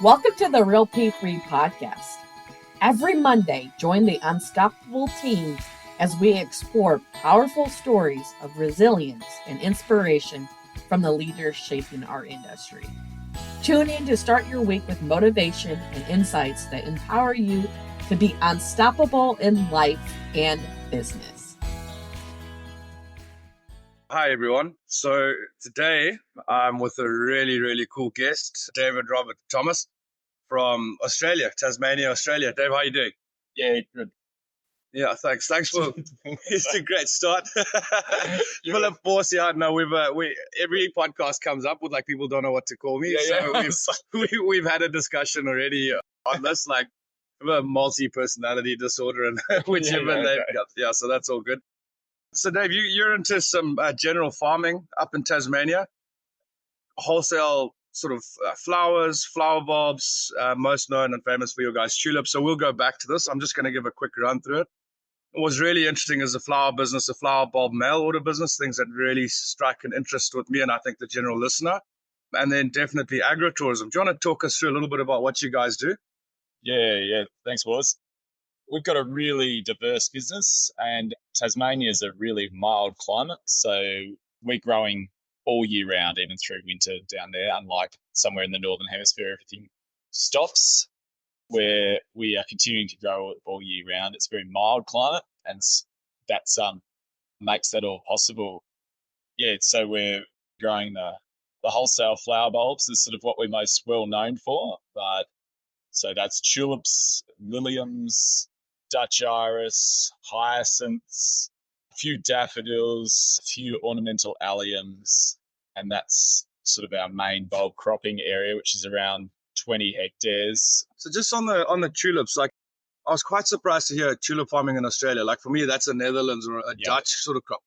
Welcome to the Real P3 podcast. Every Monday, join the unstoppable team as we explore powerful stories of resilience and inspiration from the leaders shaping our industry. Tune in to start your week with motivation and insights that empower you to be unstoppable in life and business. Hi, everyone. So today I'm with a really cool guest, David Robert Thomson from Australia, Tasmania, Australia. Dave, how are you doing? Yeah, good. Yeah, thanks. Thanks for it's a great start. Philip Force, yeah, no, every podcast comes up with like people don't know what to call me. We've had a discussion already on this, like a multi-personality disorder and whichever name. Yeah, so that's all good. So Dave, you're into some general farming up in Tasmania, wholesale sort of flowers, flower bulbs, most known and famous for your guys' tulips. So we'll go back to this. I'm just going to give a quick run through it. What was really interesting is the flower business, the flower bulb mail order business, things that really strike an interest with me and I think the general listener. And then definitely agritourism. Do you want to talk us through a little bit about what you guys do? Yeah. Thanks, Waz. We've got a really diverse business and Tasmania is a really mild climate. So we're growing all year round, even through winter down there, unlike somewhere in the Northern Hemisphere, everything stops. Where we are continuing to grow all year round. It's a very mild climate and that's makes that all possible. Yeah, so we're growing the wholesale flower bulbs is sort of what we're most well known for. But so that's tulips, liliums, Dutch iris, hyacinths, a few daffodils, a few ornamental alliums, and that's sort of our main bulb cropping area, which is around 20 hectares. So just on the tulips, like I was quite surprised to hear tulip farming in Australia. Like for me, that's a Netherlands or a Dutch sort of crop.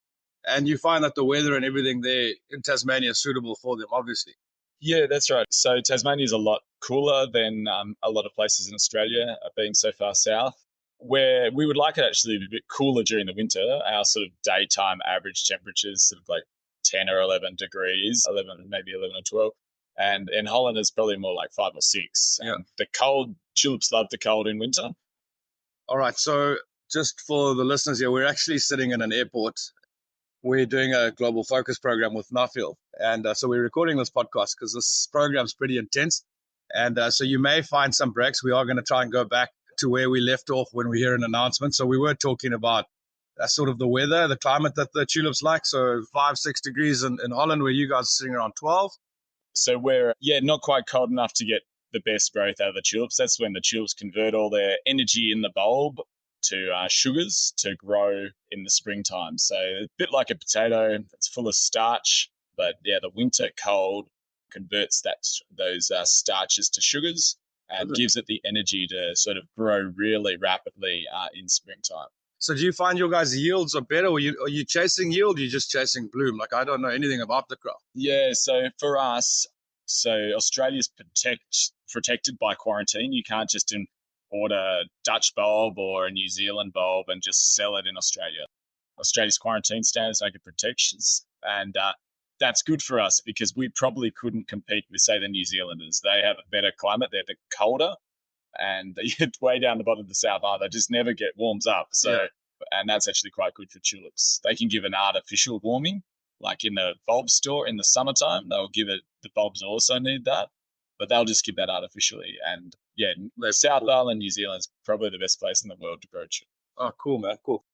And you find that the weather and everything there in Tasmania is suitable for them, obviously. Yeah, that's right. So Tasmania is a lot cooler than a lot of places in Australia, being so far south. Where we would like it actually to be a bit cooler during the winter. Our sort of daytime average temperatures sort of like 10 or 11 degrees, 11, maybe 11 or 12. And in Holland, it's probably more like 5 or 6. Yeah. The cold, tulips love the cold in winter. All right. So just for the listeners here, we're actually sitting in an airport. We're doing a global focus program with Nuffield. And so we're recording this podcast because this program's pretty intense. And so you may find some breaks. We are going to try and go back to where we left off when we hear an announcement. So we were talking about sort of the weather, the climate that the tulips like. So 5-6 degrees in Holland, where you guys are sitting around 12. So we're, not quite cold enough to get the best growth out of the tulips. That's when the tulips convert all their energy in the bulb to sugars to grow in the springtime. So a bit like a potato, it's full of starch. But yeah, the winter cold converts those starches to sugars and gives it the energy to sort of grow really rapidly in springtime. So do you find your guys' yields are better, or are you chasing yield, or are you just chasing bloom? Like, I don't know anything about the crop. Yeah, so for us, Australia's protected by quarantine. You can't just order a Dutch bulb or a New Zealand bulb and just sell it in Australia. Australia's quarantine standards make it protections, and that's good for us because we probably couldn't compete with, say, the New Zealanders. They have a better climate. They're a bit colder, and they're way down the bottom of the South Island. They just never warms up. And that's actually quite good for tulips. They can give an artificial warming, like in the bulb store in the summertime. They'll give it. The bulbs also need that, but they'll just give that artificially. And yeah, the South Island, New Zealand is probably the best place in the world to grow tulips. Oh, cool, man, cool.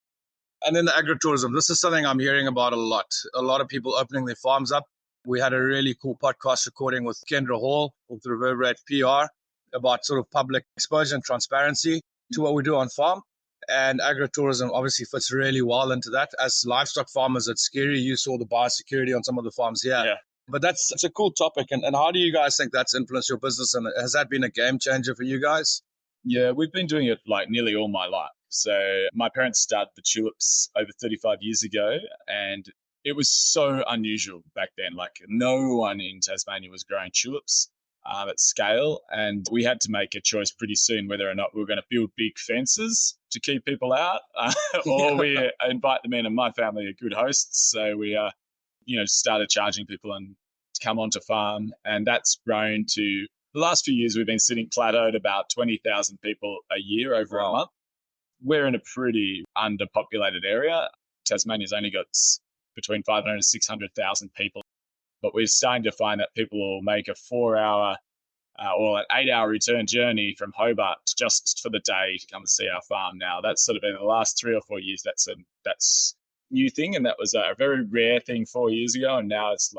And then the agritourism. This is something I'm hearing about a lot. A lot of people opening their farms up. We had a really cool podcast recording with Kendra Hall with Reverberate PR about sort of public exposure and transparency to what we do on farm. And agritourism obviously fits really well into that. As livestock farmers, it's scary. You saw the biosecurity on some of the farms here. Yeah. But it's a cool topic. And how do you guys think that's influenced your business? And has that been a game changer for you guys? Yeah, we've been doing it like nearly all my life. So my parents started the tulips over 35 years ago, and it was so unusual back then. Like no one in Tasmania was growing tulips at scale, and we had to make a choice pretty soon whether or not we were going to build big fences to keep people out or we invite them in. And my family are good hosts, so we started charging people and to come onto farm, and that's grown to The last few years, we've been sitting plateaued about 20,000 people a year over a month. We're in a pretty underpopulated area. Tasmania's only got between 500 and 600,000 people. But we're starting to find that people will make a 4-hour or an 8-hour return journey from Hobart just for the day to come and see our farm now. That's sort of been the last 3 or 4 years. That's a new thing, and that was a very rare thing 4 years ago, and now it's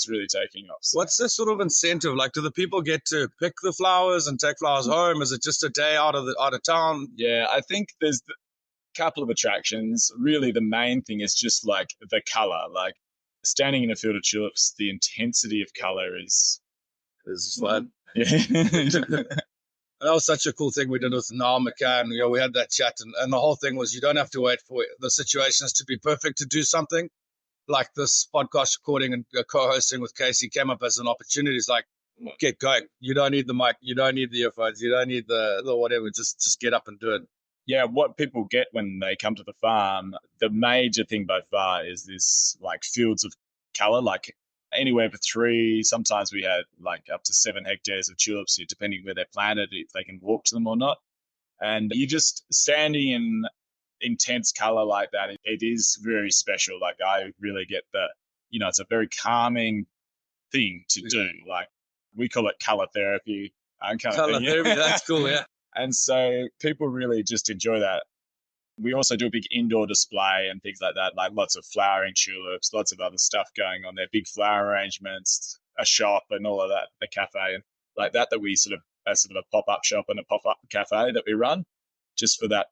really taking off. So. What's the sort of incentive? Like, do the people get to pick the flowers and take flowers home? Is it just a day out of town? Yeah, I think there's a couple of attractions. Really, the main thing is just like the color. Like standing in a field of tulips, the intensity of color is fun. Yeah. That was such a cool thing we did with Niall McCann. We had that chat, and the whole thing was you don't have to wait for the situations to be perfect to do something. Like this podcast recording and co-hosting with Casey came up as an opportunity. It's like, get going. You don't need the mic. You don't need the earphones. You don't need the whatever. Just get up and do it. Yeah, what people get when they come to the farm, the major thing by far is this like fields of color, like anywhere for 3. Sometimes we had like up to 7 hectares of tulips here, depending where they're planted, if they can walk to them or not. And you just standing in intense color like that, it is very special. Like I really get it's a very calming thing to do. Like we call it color therapy. Color therapy, that's cool, yeah. And so people really just enjoy that. We also do a big indoor display and things like that, like lots of flowering tulips, lots of other stuff going on there, big flower arrangements, a shop and all of that, a cafe and like that we sort of a pop-up shop and a pop-up cafe that we run just for that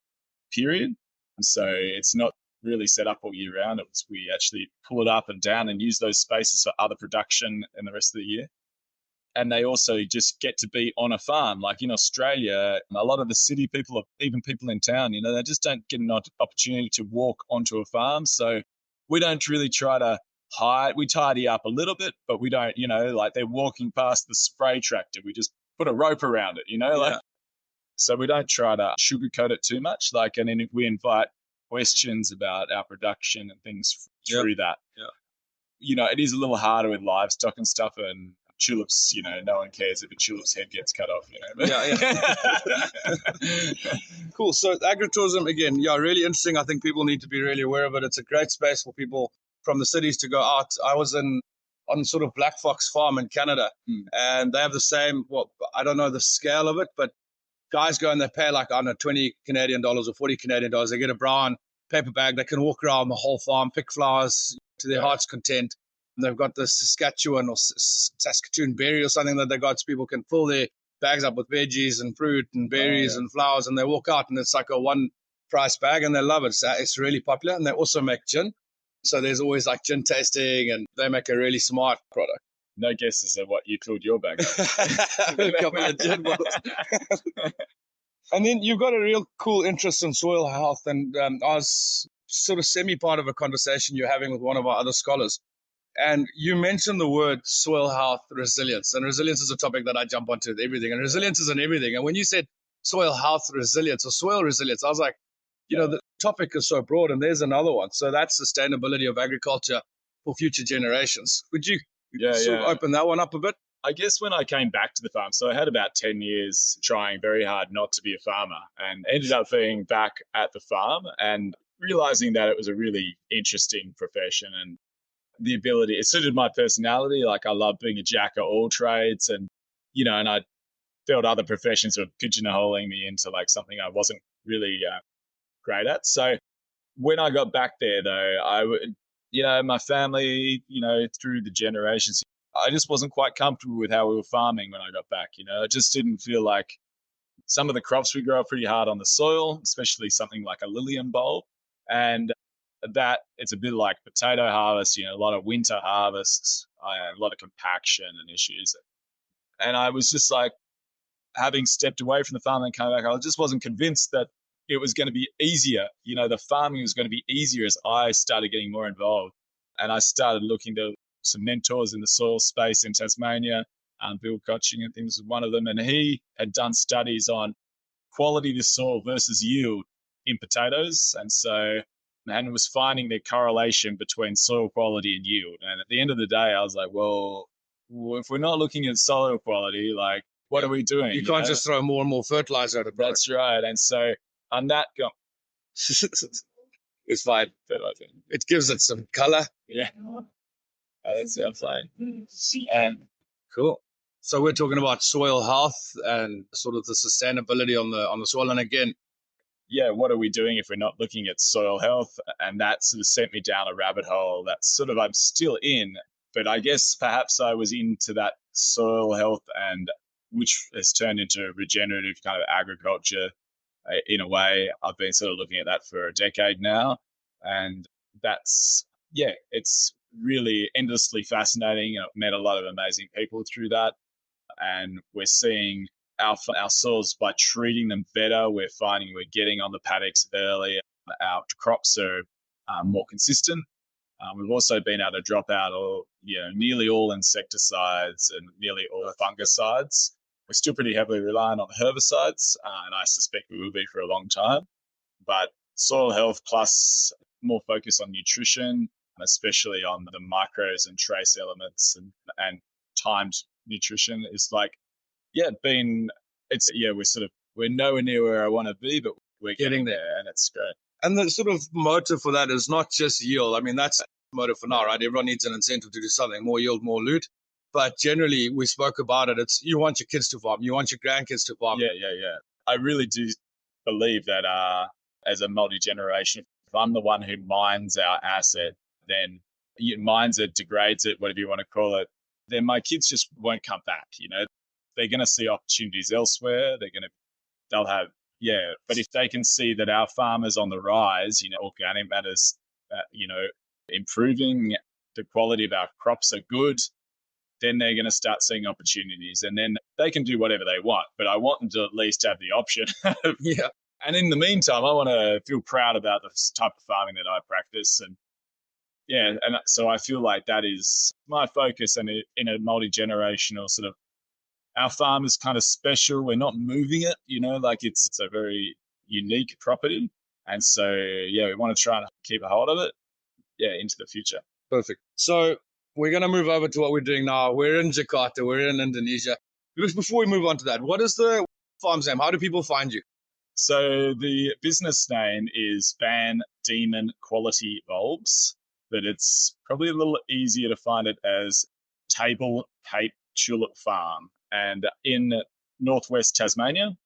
period. And so it's not really set up all year round. We actually pull it up and down and use those spaces for other production in the rest of the year. And they also just get to be on a farm. Like in Australia, a lot of the city people, even people in town, they just don't get an opportunity to walk onto a farm. So we don't really try to hide. We tidy up a little bit, but we don't, like they're walking past the spray tractor. We just put a rope around it, So we don't try to sugarcoat it too much. And then if we invite questions about our production and things through that. Yeah. It is a little harder with livestock and stuff, and tulips, no one cares if a tulip's head gets cut off, Cool. So agritourism, again, really interesting. I think people need to be really aware of it. It's a great space for people from the cities to go out. I was on sort of Black Fox Farm in Canada, and they have the same, I don't know the scale of it, but guys go and they pay like, I don't know, 20 Canadian dollars or 40 Canadian dollars. They get a brown paper bag. They can walk around the whole farm, pick flowers to their heart's content. And they've got the Saskatchewan or Saskatoon berry or something that they got, so people can fill their bags up with veggies and fruit and berries and flowers, and they walk out and it's like a one price bag and they love it. So it's really popular. And they also make gin. So there's always like gin tasting, and they make a really smart product. No guesses at what you filled your bag. A couple of gin bottles. And then you've got a real cool interest in soil health. And I was sort of semi-part of a conversation you're having with one of our other scholars. And you mentioned the word soil health resilience. And resilience is a topic that I jump onto with everything. And resilience is in everything. And when you said soil health resilience or soil resilience, I was like, the topic is so broad, and there's another one. So that's sustainability of agriculture for future generations. Would you sort of open that one up a bit? I guess when I came back to the farm, so I had about 10 years trying very hard not to be a farmer, and ended up being back at the farm and realizing that it was a really interesting profession, and the ability, it suited my personality. Like I love being a jack of all trades, and, and I felt other professions were pigeonholing me into like something I wasn't really great at. So when I got back there though, I would, my family, through the generations, I just wasn't quite comfortable with how we were farming when I got back. It just didn't feel like some of the crops we grow are pretty hard on the soil, especially something like a lilium bulb. And that it's a bit like potato harvest, a lot of winter harvests, a lot of compaction and issues. And I was just like, having stepped away from the farm and come back, I just wasn't convinced that it was going to be easier. The farming was going to be easier as I started getting more involved. And I started looking to some mentors in the soil space in Tasmania. Bill Cotching, I think, was one of them. And he had done studies on quality of the soil versus yield in potatoes. And was finding the correlation between soil quality and yield. And at the end of the day, I was like, well, well, if we're not looking at soil quality, like, what are we doing? You can't just throw more and more fertilizer at it. That's right. And so on that, It's fine. It gives it some color. Yeah. That's our play. And Cool. So we're talking about soil health and sort of the sustainability on the soil. And again, yeah, what are we doing if we're not looking at soil health? And that sort of sent me down a rabbit hole that sort of I'm still in, but I guess perhaps I was into that soil health, and which has turned into regenerative kind of agriculture in a way. I've been sort of looking at that for a decade now, and that's, yeah, it's really endlessly fascinating. I've met a lot of amazing people through that, and we're seeing our soils, by treating them better, we're finding we're getting on the paddocks early. Our crops are more consistent. We've also been able to drop out nearly all insecticides and nearly all fungicides. We're still pretty heavily reliant on herbicides, and I suspect we will be for a long time. But soil health plus more focus on nutrition, especially on the micros and trace elements and timed nutrition, is like, we're nowhere near where I want to be, but we're getting there, and it's great. And the sort of motive for that is not just yield. I mean, that's the motive for now, right? Everyone needs an incentive to do something, more yield, more loot. But generally, we spoke about it. It's you want your kids to farm, you want your grandkids to farm. Yeah. I really do believe that as a multi-generation, if I'm the one who mines our asset, then mines it, degrades it, whatever you want to call it, then my kids just won't come back. They're going to see opportunities elsewhere. They'll have, but if they can see that our farmers on the rise, organic matters, improving, the quality of our crops are good, then they're going to start seeing opportunities, and then they can do whatever they want. But I want them to at least have the option. Yeah. And in the meantime, I want to feel proud about the type of farming that I practice. And so I feel like that is my focus, and in a multi-generational sort of, our farm is kind of special. We're not moving it, like it's a very unique property. And so, we want to try and keep a hold of it, into the future. Perfect. So we're going to move over to what we're doing now. We're in Jakarta. We're in Indonesia. Just before we move on to that, what is the farm's name? How do people find you? So the business name is Van Diemen Quality Bulbs, but it's probably a little easier to find it as Table Cape Tulip Farm, and in northwest Tasmania.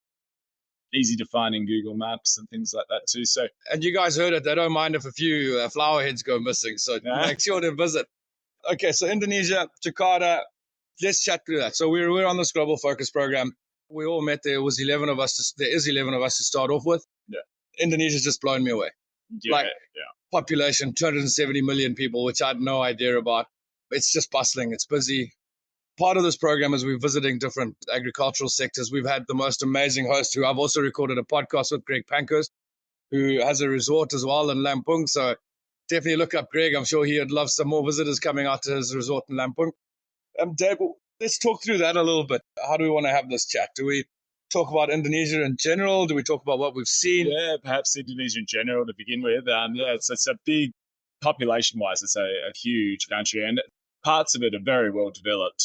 Easy to find in Google Maps and things like that too. So, and you guys heard it. They don't mind if a few flower heads go missing. So make sure to visit. Okay, so Indonesia, Jakarta. Let's chat through that. So we're on this global focus program. We all met. There is 11 of us to start off with. Yeah. Indonesia's just blown me away. Population 270 million people, which I had no idea about. It's just bustling. It's busy. Part of this program is we're visiting different agricultural sectors. We've had the most amazing host, who I've also recorded a podcast with, Greg Pankhurst, who has a resort as well in Lampung. So definitely look up Greg. I'm sure he would love some more visitors coming out to his resort in Lampung. Dave, let's talk through that a little bit. How do we want to have this chat? Do we talk about Indonesia in general? Do we talk about what we've seen? Yeah, perhaps Indonesia in general to begin with. It's a big, population-wise, it's a huge country, and parts of it are very well developed,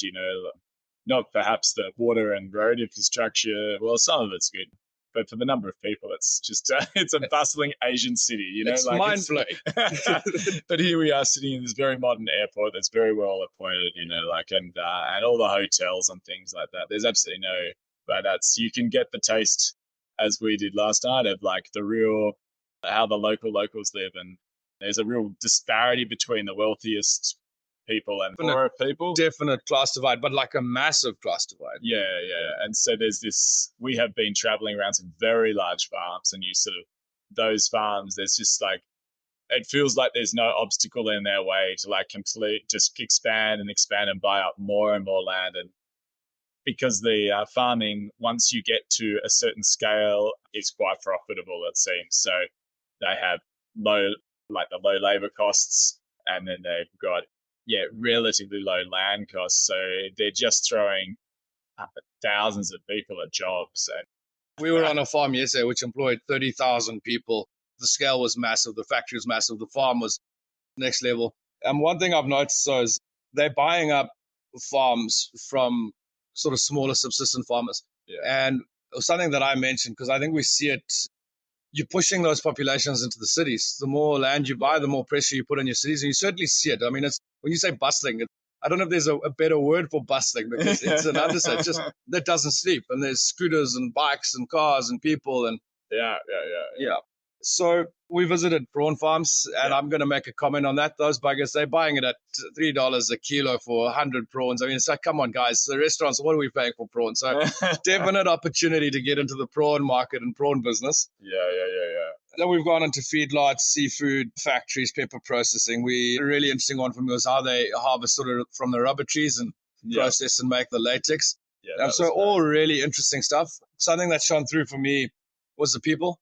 not perhaps the water and road infrastructure. Well, some of it's good, but for the number of people, it's just, it's a bustling Asian city, It's mind-blowing. But here we are sitting in this very modern airport that's very well appointed, and all the hotels and things like that. There's absolutely but you can get the taste, as we did last night, of like the real, how the locals live. And there's a real disparity between the wealthiest people and poorer people. Definite class divide, but like a massive class divide. Yeah. And so there's this, we have been traveling around some very large farms, and those farms, there's just like, it feels like there's no obstacle in their way to like just expand and buy up more and more land. And because the farming, once you get to a certain scale, is quite profitable, it seems. So they have low labor costs, and then they've got relatively low land costs. So they're just throwing thousands of people at jobs. And we were on a farm yesterday which employed 30,000 people. The scale was massive. The factory was massive. The farm was next level. And one thing I've noticed is they're buying up farms from sort of smaller subsistence farmers. Yeah. And something that I mentioned, because I think we see it, you're pushing those populations into the cities. The more land you buy, the more pressure you put on your cities. And you certainly see it. I mean, it's when you say bustling, I don't know if there's a better word for bustling, because it's an understatement. It's just that doesn't sleep. And there's scooters and bikes and cars and people. And Yeah. So we visited prawn farms, and I'm going to make a comment on that. Those buggers, they're buying it at $3 a kilo for 100 prawns. I mean, it's like, come on, guys. The restaurants, what are we paying for prawns? So definite opportunity to get into the prawn market and prawn business. Yeah. Then we've gone into feedlots, seafood factories, pepper processing. A really interesting one for me was how they harvest sort of from the rubber trees and process and make the latex. Yeah. So all really interesting stuff. Something that shone through for me was the people.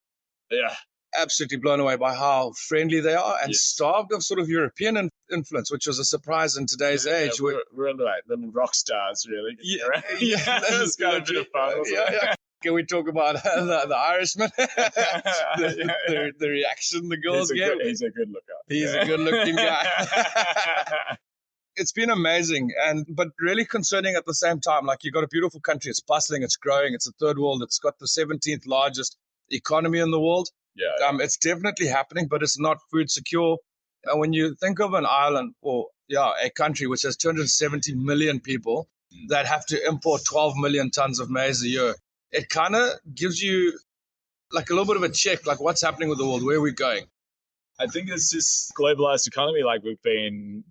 Yeah. Absolutely blown away by how friendly they are and starved of sort of European influence, which was a surprise in today's age. We're like little rock stars, really. That's kind of a bit of fun. Can we talk about the Irishman? the reaction the girls gave? He's a good looker. He's a good looking guy. It's been amazing, but really concerning at the same time. Like, you've got a beautiful country. It's bustling. It's growing. It's a third world. It's got the 17th largest economy in the world. Yeah. It's definitely happening, but it's not food secure. And when you think of an island or a country which has 270 million people that have to import 12 million tons of maize a year, it kind of gives you like a little bit of a check, like what's happening with the world, where are we going? I think it's this globalized economy, like we've been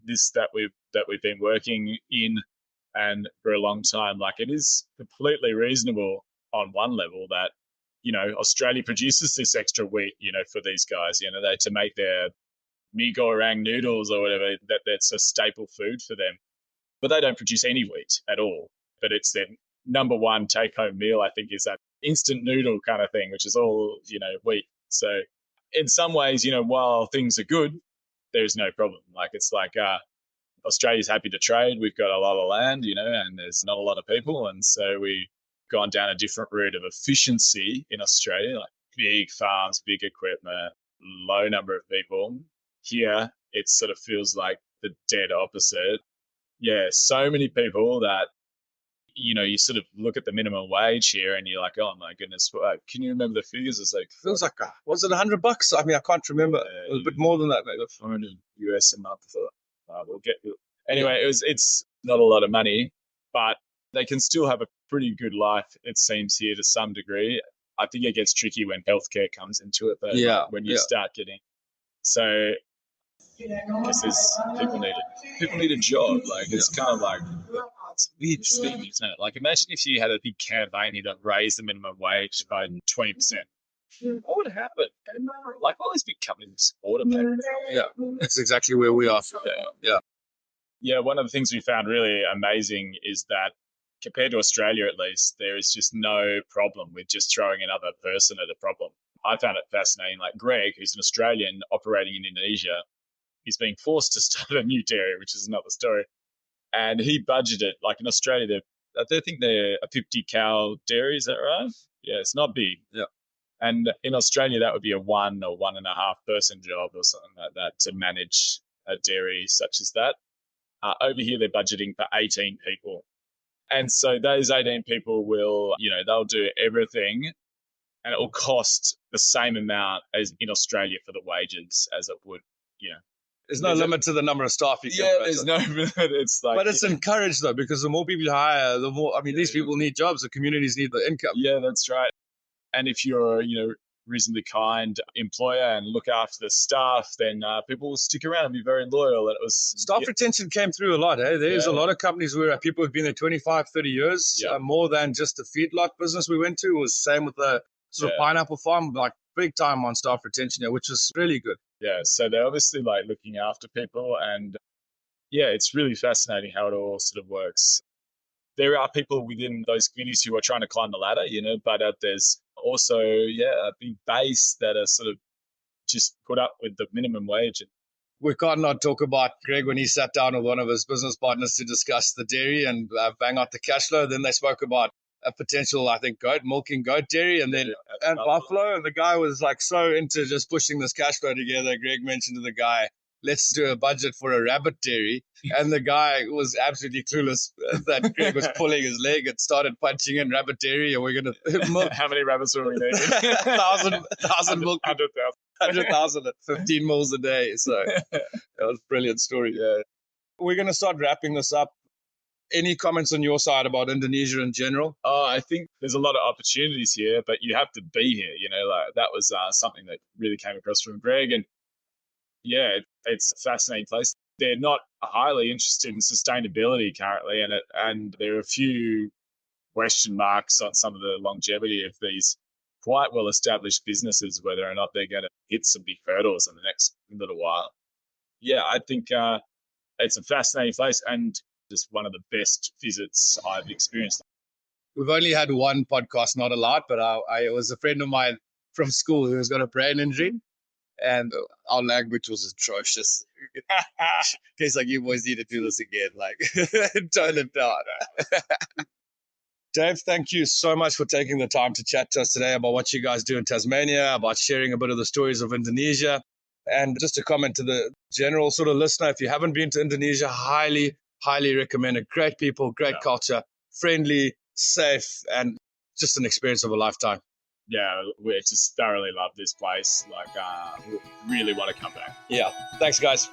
working in, and for a long time. Like, it is completely reasonable on one level that, Australia produces this extra wheat, for these guys, to make their mee goreng noodles or whatever, that's a staple food for them. But they don't produce any wheat at all. But it's their number one take-home meal, I think, is that instant noodle kind of thing, which is all, wheat. So in some ways, while things are good, there's no problem. Like, it's like Australia's happy to trade. We've got a lot of land, and there's not a lot of people. And so we've gone down a different route of efficiency in Australia, like big farms, big equipment, low number of people. Here, it sort of feels like the dead opposite. Yeah, so many people that, you sort of look at the minimum wage here and you're like, oh my goodness, can you remember the figures? It's like, feels like, was it $100? I mean, I can't remember. It was a bit more than that, maybe. 400 US a month. We'll get you. Anyway, it's not a lot of money, but they can still have a pretty good life, it seems, here to some degree. I think it gets tricky when healthcare comes into it, but when you start getting, so because people need a job. Like, it's kind of like, it's a weird thing, isn't it? Like, imagine if you had a big campaign to raise the minimum wage by 20%. What would happen? Like, all these big companies automate. Yeah, that's exactly where we are. Yeah, one of the things we found really amazing is that, compared to Australia at least, there is just no problem with just throwing another person at a problem. I found it fascinating. Like, Greg, who's an Australian operating in Indonesia, he's being forced to start a new dairy, which is another story. And he budgeted, like in Australia, they think they're a 50 cow dairy, is that right? Yeah, it's not big. Yeah. And in Australia, that would be a 1 or 1.5 person job or something like that to manage a dairy such as that. Over here, they're budgeting for 18 people. And so those 18 people will, they'll do everything, and it will cost the same amount as in Australia for the wages as it would, There's no limit to the number of staff you can put. There's no limit. It's like, but it's encouraged, though, because the more people you hire, the more, these people need jobs, the communities need the income. Yeah, that's right. And if you're, reasonably kind employer and look after the staff, then people will stick around and be very loyal. And it was staff retention came through a lot. There's a lot of companies where people have been there 25, 30 years, more than just the feedlot business we went to. It was same with the sort of pineapple farm, like big time on staff retention, which is really good. Yeah, so they're obviously like looking after people, and it's really fascinating how it all sort of works. There are people within those communities who are trying to climb the ladder, but there's also, a big base that are sort of just put up with the minimum wage. We can't not talk about Greg when he sat down with one of his business partners to discuss the dairy and bang out the cash flow. Then they spoke about a potential, I think, milking goat dairy and then buffalo. And the guy was like so into just pushing this cash flow together. Greg mentioned to the guy, let's do a budget for a rabbit dairy. And the guy was absolutely clueless that Greg was pulling his leg and started punching in rabbit dairy, and we're going to milk How many rabbits were we needing? 1,000 milk, 100,000. 100,000 at 15 mils a day. So that was a brilliant story. Yeah. We're going to start wrapping this up. Any comments on your side about Indonesia in general? Oh, I think there's a lot of opportunities here, but you have to be here. Like that was something that really came across from Greg. And yeah, it's a fascinating place. They're not highly interested in sustainability currently, and there are a few question marks on some of the longevity of these quite well-established businesses, whether or not they're going to hit some big hurdles in the next little while. Yeah, I think it's a fascinating place and just one of the best visits I've experienced. We've only had one podcast, not a lot, but I was a friend of mine from school who has got a brain injury, and our language was atrocious. In case like you boys need to do this again, like tone it down. Dave, thank you so much for taking the time to chat to us today about what you guys do in Tasmania, about sharing a bit of the stories of Indonesia. And just a comment to the general sort of listener, if you haven't been to Indonesia, highly recommend it. Great people, great culture, friendly, safe, and just an experience of a lifetime. Yeah, we just thoroughly love this place. Like, we really want to come back. Yeah. Thanks, guys.